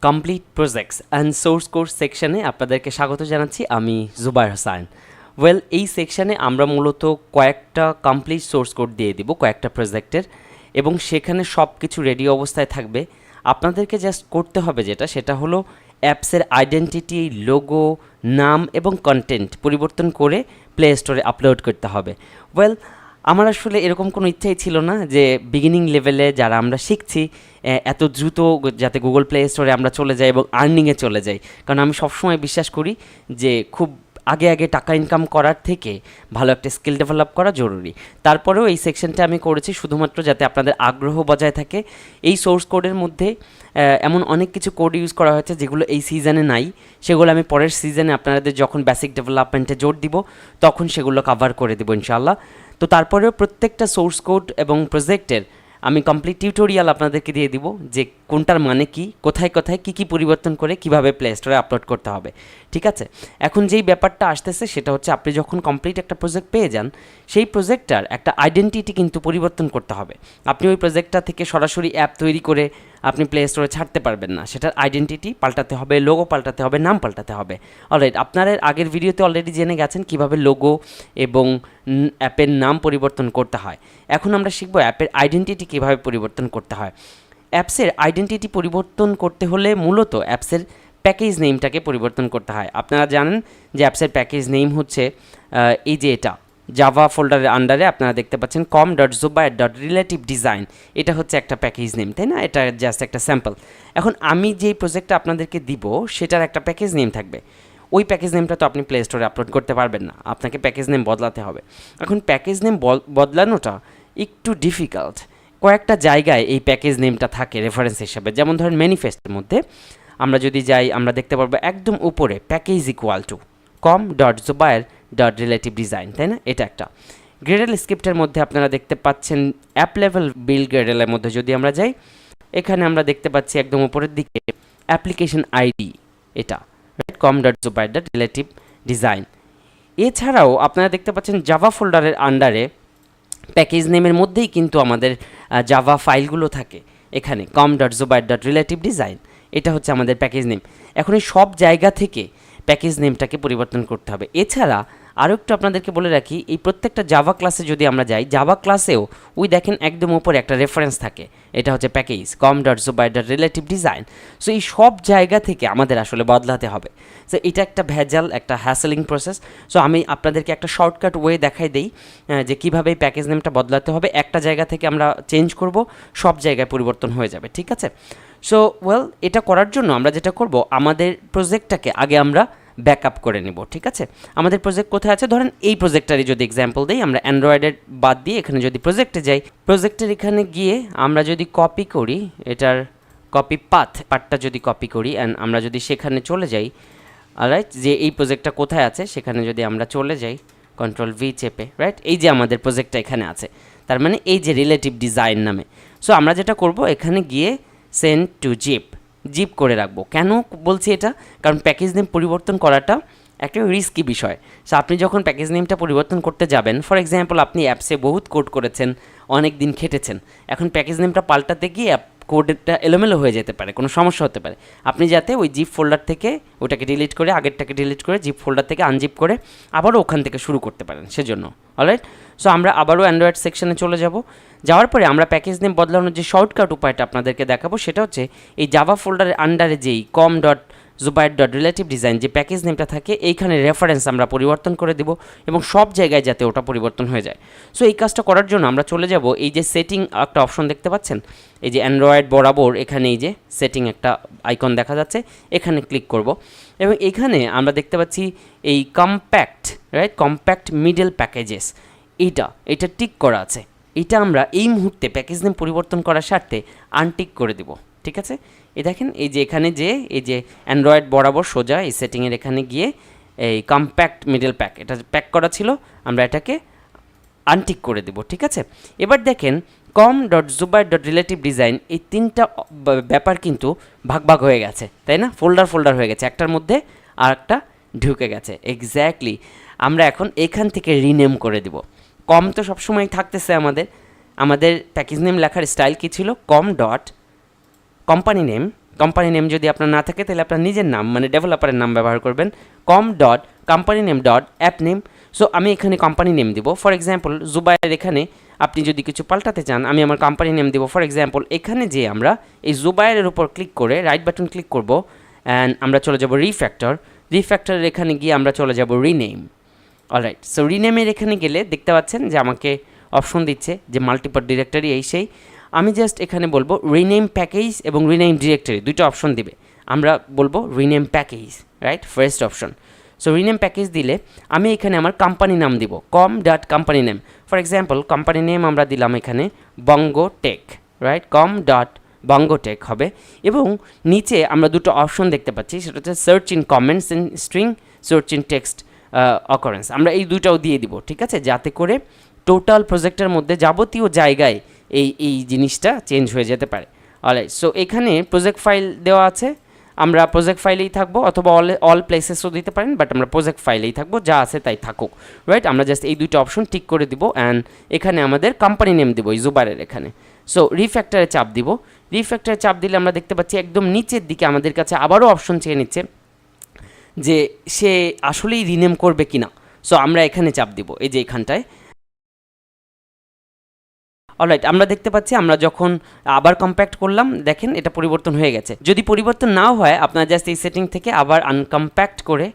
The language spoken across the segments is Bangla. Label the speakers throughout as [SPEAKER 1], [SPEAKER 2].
[SPEAKER 1] Complete projects and source course সেকশনে আপনাদেরকে স্বাগত জানাচ্ছি। আমি জুবায়ের হোসাইন। এই সেকশনে আমরা মূলত কয়েকটা কমপ্লিট সোর্স কোড দিয়ে দিব কয়েকটা প্রজেক্টের, এবং সেখানে সব কিছু রেডি অবস্থায় থাকবে। আপনাদেরকে জাস্ট করতে হবে সেটা হলো অ্যাপসের আইডেন্টিটি, লোগো, নাম এবং কন্টেন্ট পরিবর্তন করে প্লে স্টোরে আপলোড করতে হবে। আমার আসলে এরকম কোনো ইচ্ছাই ছিল না যে বিগিনিং লেভেলে যারা আমরা শিখছি এত দ্রুত যাতে গুগল প্লে স্টোরে আমরা চলে যাই এবং আর্নিংয়ে চলে যাই, কারণ আমি সবসময় বিশ্বাস করি যে খুব আগে টাকা ইনকাম করার থেকে ভালো একটা স্কিল ডেভেলপ করা জরুরি। তারপরেও এই সেকশনটা আমি করেছি শুধুমাত্র যাতে আপনাদের আগ্রহ বজায় থাকে। এই সোর্স কোডের মধ্যে এমন অনেক কিছু কোড ইউজ করা হয়েছে যেগুলো এই সিজনে নাই, সেগুলো আমি পরের সিজনে আপনাদের যখন বেসিক ডেভেলপমেন্টে জোর দিব তখন সেগুলো কভার করে দেবো ইনশাআল্লাহ। তো তারপরেও প্রত্যেকটা সোর্স কোড এবং প্রজেক্টের আমি কমপ্লিট টিউটোরিয়াল আপনাদেরকে দিয়ে দিব যে কোনটার মানে কি, কোথায় কী পরিবর্তন করে কিভাবে প্লে স্টোরে আপলোড করতে হবে। ঠিক আছে, এখন যেই ব্যাপারটা আসতেছে সেটা হচ্ছে আপনি যখন কমপ্লিট একটা প্রজেক্ট পেয়ে যান, সেই প্রজেক্টটার একটা আইডেন্টিটি কিন্তু পরিবর্তন করতে হবে। আপনি ওই প্রজেক্টটা থেকে সরাসরি অ্যাপ তৈরি করে আপনি প্লে স্টোরে ছাড়তে পারবেন না, সেটার আইডেন্টিটি পাল্টাতে হবে, লোগো পাল্টাতে হবে, নাম পাল্টাতে হবে। অলরাইট, আপনারা আগের ভিডিওতে অলরেডি জেনে গেছেন কীভাবে লোগো এবং অ্যাপের নাম পরিবর্তন করতে হয়। এখন আমরা শিখবো অ্যাপের আইডেন্টিটি কীভাবে পরিবর্তন করতে হয়। অ্যাপসের আইডেন্টিটি পরিবর্তন করতে হলে মূলত অ্যাপসের প্যাকেজ নেমটাকে পরিবর্তন করতে হয়। আপনারা জানেন যে অ্যাপসের প্যাকেজ নেম হচ্ছে এই যে এটা জাভা ফোল্ডারের আন্ডারে আপনারা দেখতে পাচ্ছেন com.zubair.relative-design, এটা হচ্ছে একটা প্যাকেজ নেম, তাই না? এটা জাস্ট একটা স্যাম্পল। এখন আমি যেই প্রজেক্টটা আপনাদেরকে দিব সেটার একটা প্যাকেজ নেম থাকবে। ওই প্যাকেজ নেমটা তো আপনি প্লে স্টোরে আপলোড করতে পারবেন না, আপনাকে প্যাকেজ নেম বদলাতে হবে। এখন প্যাকেজ নেম বদলানোটা একটু ডিফিকাল্ট। কয়েকটা জায়গায় এই প্যাকেজ নেমটা থাকে রেফারেন্স হিসাবে, যেমন ধরেন ম্যানিফেস্টের মধ্যে আমরা যদি যাই আমরা দেখতে পারবো একদম উপরে প্যাকেজ ইকুয়াল টু com.zubair.relative-design, তাই না? এটা একটা। গ্রেডেল স্ক্রিপ্টের মধ্যে আপনারা দেখতে পাচ্ছেন অ্যাপ লেভেল বিল্ড গ্রেডেলের মধ্যে যদি আমরা যাই, এখানে আমরা দেখতে পাচ্ছি একদম উপরের দিকে অ্যাপ্লিকেশন আইডি, এটা com.zubair.relative-design। এছাড়াও আপনারা দেখতে পাচ্ছেন জাভা ফোল্ডারের আন্ডারে প্যাকেজ নেমের মধ্যেই কিন্তু আমাদের জাভা ফাইলগুলো থাকে। এখানে com.zubair.relative-design, এটা হচ্ছে আমাদের প্যাকেজ নেম। এখন এই সব জায়গা থেকে প্যাকেজ নেমটাকে পরিবর্তন করতে হবে। এছাড়া আরও একটু আপনাদেরকে বলে রাখি, এই প্রত্যেকটা জাভা ক্লাসে যদি আমরা যাই, জাভা ক্লাসেও দেখেন একদম উপরে একটা রেফারেন্স থাকে, এটা হচ্ছে প্যাকেজ com.zubair.relative-design। সো এই সব জায়গা থেকে আমাদের আসলে বদলাতে হবে। সো এটা একটা ভেজাল, একটা হ্যাসেলিং প্রসেস। সো আমি আপনাদেরকে একটা শর্টকাট ওয়ে দেখাই দেই যে কীভাবে এই প্যাকেজ নেমটা বদলাতে হবে। একটা জায়গা থেকে আমরা চেঞ্জ করব, সব জায়গায় পরিবর্তন হয়ে যাবে। ঠিক আছে? সো এটা করার জন্য আমরা যেটা করব, আমাদের প্রজেক্টটাকে আগে আমরা ব্যাকআপ করে নেব। ঠিক আছে, আমাদের প্রজেক্ট কোথায় আছে, ধরেন এই প্রজেক্টটারই যদি এক্সাম্পল দিই, আমরা অ্যান্ড্রয়েডের বাদ দিয়ে এখানে যদি প্রজেক্টে যাই, প্রজেক্টের এখানে গিয়ে আমরা যদি কপি করি, এটার কপি পাথটা যদি কপি করি অ্যান্ড আমরা যদি সেখানে চলে যাই, অলরাইট, যে এই প্রজেক্টটা কোথায় আছে সেখানে যদি আমরা চলে যাই Ctrl+V চেপে, রাইট, এই যে আমাদের প্রজেক্টটা এখানে আছে, তার মানে এই যে রিলেটিভ-ডিজাইন নামে। সো আমরা যেটা করব, এখানে গিয়ে সেন্ড টু জিপ করে রাখবো। কেন বলছি এটা? কারণ প্যাকেজ নেম পরিবর্তন করাটা একটা রিস্কি বিষয়। সো আপনি যখন প্যাকেজ নেমটা পরিবর্তন করতে যাবেন, ফর এক্সাম্পল আপনি অ্যাপসে বহুত কোড করেছেন, অনেক দিন খেটেছেন, এখন প্যাকেজ নেমটা পাল্টাতে গিয়ে কোডটা এলোমেলো হয়ে যেতে পারে, কোনো সমস্যা হতে পারে। আপনি যাতে ওই জিপ ফোল্ডার থেকে ওটাকে ডিলিট করে, আগেরটাকে ডিলিট করে জিপ ফোল্ডার থেকে আনজিপ করে আবারও ওখান থেকে শুরু করতে পারেন, সেজন্য। অলরাইট, সো আমরা আবারও অ্যান্ড্রয়েড সেকশনে চলে যাব। যাওয়ার পরে আমরা প্যাকেজ নেম বদলানোর যে শর্টকাট উপায়টা আপনাদেরকে দেখাবো, সেটা হচ্ছে এই জাভা ফোল্ডারের আন্ডারে যেই com.zubair.relative-design যে প্যাকেজ নেমটা থাকে, এইখানে রেফারেন্স আমরা পরিবর্তন করে দেব এবং সব জায়গায় যাতে ওটা পরিবর্তন হয়ে যায়। সো এই কাজটা করার জন্য আমরা চলে যাব, এই যে সেটিং একটা অপশন দেখতে পাচ্ছেন, এই যে অ্যান্ড্রয়েড বরাবর এখানে এই যে সেটিং একটা আইকন দেখা যাচ্ছে, এখানে ক্লিক করব এবং এখানে আমরা দেখতে পাচ্ছি এই কম্প্যাক্ট মিডল প্যাকেজেস, এটা টিক করা আছে। এটা আমরা এই মুহূর্তে প্যাকেজ নেম পরিবর্তন করার স্বার্থে আনটিক করে দেব। ঠিক আছে, দেখেন এই যে এখানে এই যে অ্যান্ড্রয়েড বরাবর সোজা এই সেটিংয়ের এখানে গিয়ে এই কম্প্যাক্ট মিডল এটা প্যাক করা ছিল, আমরা এটাকে আনটিক করে দেব। ঠিক আছে, এবার দেখেন com.zubair.relative-design এই তিনটা ব্যাপার কিন্তু ভাগ হয়ে গেছে, তাই না? ফোল্ডার হয়ে গেছে, একটার মধ্যে আর একটা ঢুকে গেছে। এক্স্যাক্টলি, আমরা এখন এখান থেকে রিনেম করে দেব। কম তো সবসময় থাকতেছে আমাদের প্যাকেজ নেম লেখার স্টাইল কী ছিল, com.company name কোম্পানি নেম যদি আপনার না থাকে তাহলে আপনার নিজের নাম মানে ডেভেলপারের নাম ব্যবহার করবেন com dot company name dot app name. So আমি এখানে কোম্পানি নেম দিব, ফর এক্সাম্পল জুবায়ের। এখানে আপনি যদি কিছু পাল্টাতে চান আমি আমার কোম্পানি নেম দিব, ফর এক্সাম্পল এখানে যে আমরা এই জুবায়ের উপর ক্লিক করে রাইট বাটন ক্লিক করব অ্যান্ড আমরা চলে যাব রিফ্যাক্টরের এখানে গিয়ে আমরা চলে যাব রিনেম। অলরাইট, সো রিনেমের এখানে গেলে দেখতে পাচ্ছেন যে আমাকে অপশন দিচ্ছে যে মাল্টিপল ডিরেক্টরি এই সেই। আমি জাস্ট এখানে বলবো রিনেম প্যাকেজ এবং রিনেম ডিরেক্টরি, দুটো অপশন দিবে। আমরা বলবো rename package, right, first option. So rename package দিলে আমি এখানে আমার কোম্পানি নাম দিব com dot company name. For example company name আমরা দিলাম এখানে বঙ্গো take, right, com dot বঙ্গো take হবে। এবং নিচে আমরা দুটো অপশন দেখতে পাচ্ছি, সেটা হচ্ছে search in comments in string, search in text occurrence. আমরা এই দুটাও দিয়ে দিব, ঠিক আছে, যাতে করে টোটাল প্রজেক্টের মধ্যে যাবতীয় জায়গায় এই জিনিসটা চেঞ্জ হয়ে যেতে পারে। অলরাইট, সো এখানে প্রজেক্ট ফাইল দেওয়া আছে, আমরা প্রজেক্ট ফাইলেই থাকবো, অথবা অল প্লেসেসও দিতে পারেন, বাট আমরা প্রজেক্ট ফাইলেই থাকবো, যা আছে তাই থাকুক, রাইট। আমরা জাস্ট এই দুটো অপশন টিক করে দিব অ্যান্ড এখানে আমাদের কোম্পানি নেম দিব এই জুবারের এখানে। সো রিফ্যাক্টরে চাপ দিব, রিফ্যাক্টরে চাপ দিলে আমরা দেখতে পাচ্ছি একদম নিচের দিকে আমাদের কাছে আবারও অপশন চেয়ে নিচ্ছে যে সে আসলেই রিনেম করবে কিনা। সো আমরা এখানে চাপ দিব, এই যে এখানটায়। অলরাইট, আমরা দেখতে পাচ্ছি আমরা যখন আবার কম্প্যাক্ট করলাম দেখেন এটা পরিবর্তন হয়ে গেছে। যদি পরিবর্তন নাও হয় আপনারা জাস্ট এই সেটিং থেকে আবার আনকম্প্যাক্ট করে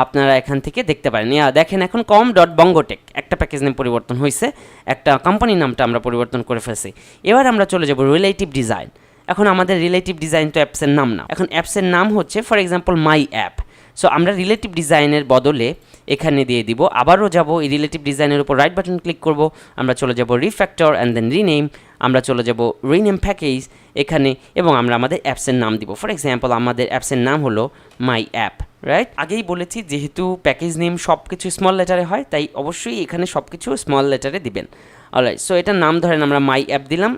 [SPEAKER 1] আপনারা এখান থেকে দেখতে পারেন। দেখেন এখন কম ডট বঙ্গোটেক একটা প্যাকেজ নেম পরিবর্তন হয়েছে, একটা কোম্পানি নামটা আমরা পরিবর্তন করে ফেলছি। এবার আমরা চলে যাব রিলেটিভ ডিজাইন। এখন আমাদের রিলেটিভ ডিজাইন তো অ্যাপসের নাম না, এখন অ্যাপসের নাম হচ্ছে for example my app. So আমরা রিলেটিভ ডিজাইনের বদলে এখানে দিয়ে দিব, আবারও যাব এই রিলেটিভ ডিজাইনের উপর রাইট বাটন ক্লিক করব, আমরা চলে যাব রিফ্যাক্টর অ্যান্ড দেন রিনেম, আমরা চলে যাব রিনেম প্যাকেজ এখানে, এবং আমরা আমাদের অ্যাপসের নাম দিব। ফর এক্সাম্পল আমাদের অ্যাপসের নাম হলো মাই অ্যাপ, রাইট। আগেই বলেছি যেহেতু প্যাকেজ নেম সব কিছু স্মল লেটারে হয়, তাই অবশ্যই এখানে সব কিছু স্মল লেটারে দিবেন। অলরাইট, সো এটার নাম ধরেন আমরা মাই অ্যাপ দিলাম,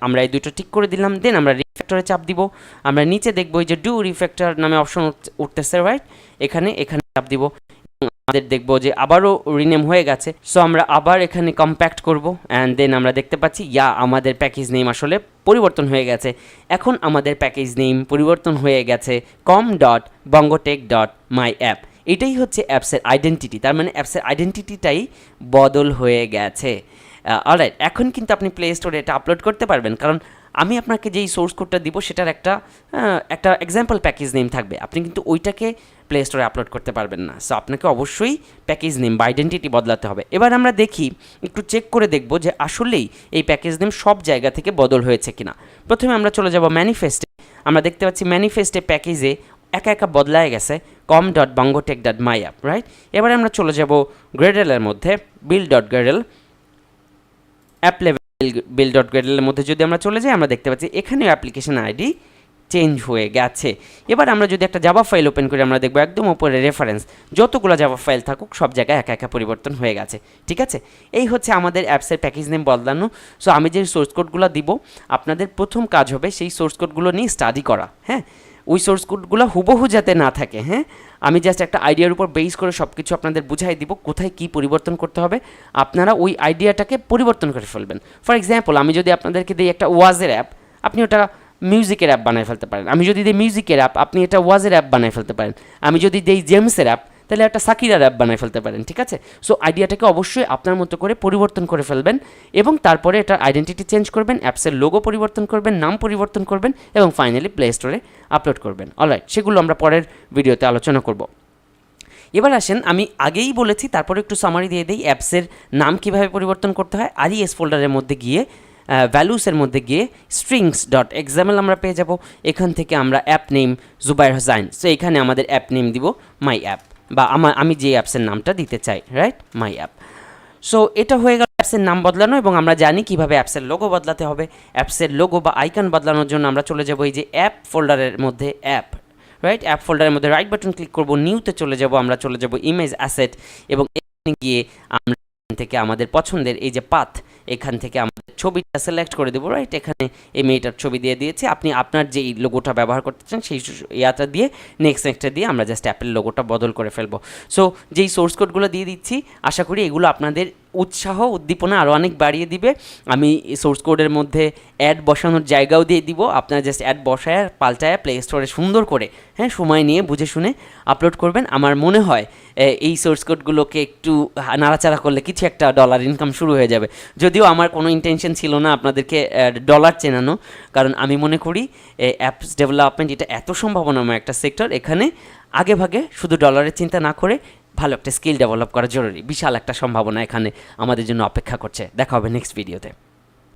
[SPEAKER 1] আমরা এই দুটো টিক করে দিলাম, দেন আমরা রিফ্যাক্টরে চাপ দিব। আমরা নিচে দেখবো এই যে ডু রিফ্যাক্টর নামে অপশন উঠতেছে, রাইট, এখানে চাপ দিব, আমাদের দেখবো যে আবারও রিনেম হয়ে গেছে। সো আমরা আবার এখানে কম্প্যাক্ট করব অ্যান্ড দেন আমরা দেখতে পাচ্ছি আমাদের প্যাকেজ নেম আসলে পরিবর্তন হয়ে গেছে। এখন আমাদের প্যাকেজ নেম পরিবর্তন হয়ে গেছে com dot Bongotech dot my app. এটাই হচ্ছে অ্যাপসের আইডেন্টিটি, তার মানে অ্যাপসের আইডেন্টিটিটাই বদল হয়ে গেছে। অলরাইট, এখন কিন্তু আপনি প্লে স্টোরে এটা আপলোড করতে পারবেন, কারণ আমি আপনাকে যেই সোর্স কোডটা দিব সেটার একটা এক্সাম্পল প্যাকেজ নেম থাকবে, আপনি কিন্তু ওইটাকে প্লে স্টোরে আপলোড করতে পারবেন না। সো আপনাকে অবশ্যই প্যাকেজ নেম বা আইডেন্টিটি বদলাতে হবে। এবার আমরা দেখি, একটু চেক করে দেখব যে আসলেই এই প্যাকেজ নেম সব জায়গা থেকে বদল হয়েছে কিনা। প্রথমে আমরা চলে যাব ম্যানিফেস্টে, আমরা দেখতে পাচ্ছি ম্যানিফেস্টে প্যাকেজে একা বদলায় গেছে com dot Bongotech dot my app, right. এবারে আমরা চলে যাব গ্রেডেলের মধ্যে build dot gradle app level build dot গ্রেডেলের মধ্যে যদি আমরা চলে যাই আমরা দেখতে পাচ্ছি এখানেও অ্যাপ্লিকেশন আইডি চেঞ্জ হয়ে গেছে। এবার আমরা যদি একটা জাভা ফাইল ওপেন করি আমরা দেখব একদম উপরে রেফারেন্স যতগুলো জাভা ফাইল থাকুক সব জায়গায় একা পরিবর্তন হয়ে গেছে, ঠিক আছে। এই হচ্ছে আমাদের অ্যাপসের প্যাকেজ নেম বদলানো। সো আমি যে সোর্স কোডগুলো দিব আপনাদের প্রথম কাজ হবে সেই সোর্স কোডগুলো নিয়ে স্টাডি করা, হ্যাঁ, ওই সোর্স কোডগুলো হুবহু যাতে না থাকে, হ্যাঁ, আমি জাস্ট একটা আইডিয়ার উপর বেস করে সব কিছু আপনাদের বুঝাই দিব কোথায় কী পরিবর্তন করতে হবে, আপনারা ওই আইডিয়াটাকে পরিবর্তন করে ফেলবেন। ফর এক্সাম্পল আমি যদি আপনাদেরকে দিই একটা ওয়াজের অ্যাপ, আপনি ওটা মিউজিকের অ্যাপ বানায় ফেলতে পারেন। আমি যদি দিই মিউজিকের অ্যাপ, আপনি এটা ওয়াজের অ্যাপ বানায় ফেলতে পারেন। আমি যদি দিই জেমসের অ্যাপ, তাহলে একটা সাকিরার অ্যাপ বানায় ফেলতে পারেন, ঠিক আছে। সো আইডিয়াটাকে অবশ্যই আপনার মতো করে পরিবর্তন করে ফেলবেন এবং তারপরে এটার আইডেন্টিটি চেঞ্জ করবেন, অ্যাপসের লোগো পরিবর্তন করবেন, নাম পরিবর্তন করবেন এবং ফাইনালি প্লে স্টোরে আপলোড করবেন। অলরাইট, সেগুলো আমরা পরের ভিডিওতে আলোচনা করব। এবার আসেন, আমি আগেই বলেছি তারপরে একটু সামারি দিয়ে দিই অ্যাপসের নাম কীভাবে পরিবর্তন করতে হয়। আরইএস ফোল্ডারের মধ্যে গিয়ে ভ্যালুসের মধ্যে গিয়ে স্ট্রিংস ডট এক্সাম্পল আমরা পেয়ে যাব। এখান থেকে আমরা app name Zubayer Hossain, so এখানে আমাদের অ্যাপ নেম দিব মাই অ্যাপ, বা আমি যে অ্যাপসের নামটা দিতে চাই, রাইট, মাই অ্যাপ। সো এটা হয়ে গেল অ্যাপসের নাম বদলানো, এবং আমরা জানি কিভাবে অ্যাপসের লোগো বদলাতে হবে। অ্যাপসের লোগো বা আইকন বদলানোর জন্য আমরা চলে যাব এই যে অ্যাপ ফোল্ডারের মধ্যে অ্যাপ, রাইট, অ্যাপ ফোল্ডারের মধ্যে রাইট বাটন ক্লিক করব, নিউতে চলে যাব, আমরা চলে যাব ইমেজ অ্যাসেট এবং এখানে গিয়ে আমরা থেকে আমাদের পছন্দের এই যে পাথ, এখান থেকে আমাদের ছবিটা সিলেক্ট করে দেবো, রাইট। এখানে এই মেয়েটার ছবি দিয়ে দিয়েছি, আপনি আপনার যেই লোগোটা ব্যবহার করতে চান সেই ইয়াটা দিয়ে নেক্সটটা দিয়ে আমরা জাস্ট অ্যাপের লোগোটা বদল করে ফেলবো। সো যেই সোর্স কোডগুলো দিয়ে দিচ্ছি আশা করি এগুলো আপনাদের উৎসাহ উদ্দীপনা আরও অনেক বাড়িয়ে দিবে। আমি সোর্স কোডের মধ্যে অ্যাড বসানোর জায়গাও দিয়ে দিব, আপনারা জাস্ট অ্যাড বসায় পাল্টায় প্লে স্টোরে সুন্দর করে সময় নিয়ে বুঝে শুনে আপলোড করবেন। আমার মনে হয় এই সোর্স কোডগুলোকে একটু নাড়াচাড়া করলে কিছু একটা ডলার ইনকাম শুরু হয়ে যাবে। যদিও আমার কোনো ইন্টেনশন ছিল না আপনাদেরকে ডলার চেনানো, কারণ আমি মনে করি অ্যাপস ডেভেলপমেন্ট এটা এত সম্ভাবনাময় একটা সেক্টর, এখানে আগে ভাগে শুধু ডলারের চিন্তা না করে ভালো একটা স্কিল ডেভেলপ করা জরুরি। বিশাল একটা সম্ভাবনা এখানে আমাদের জন্য অপেক্ষা করছে। দেখা হবে নেক্সট ভিডিওতে।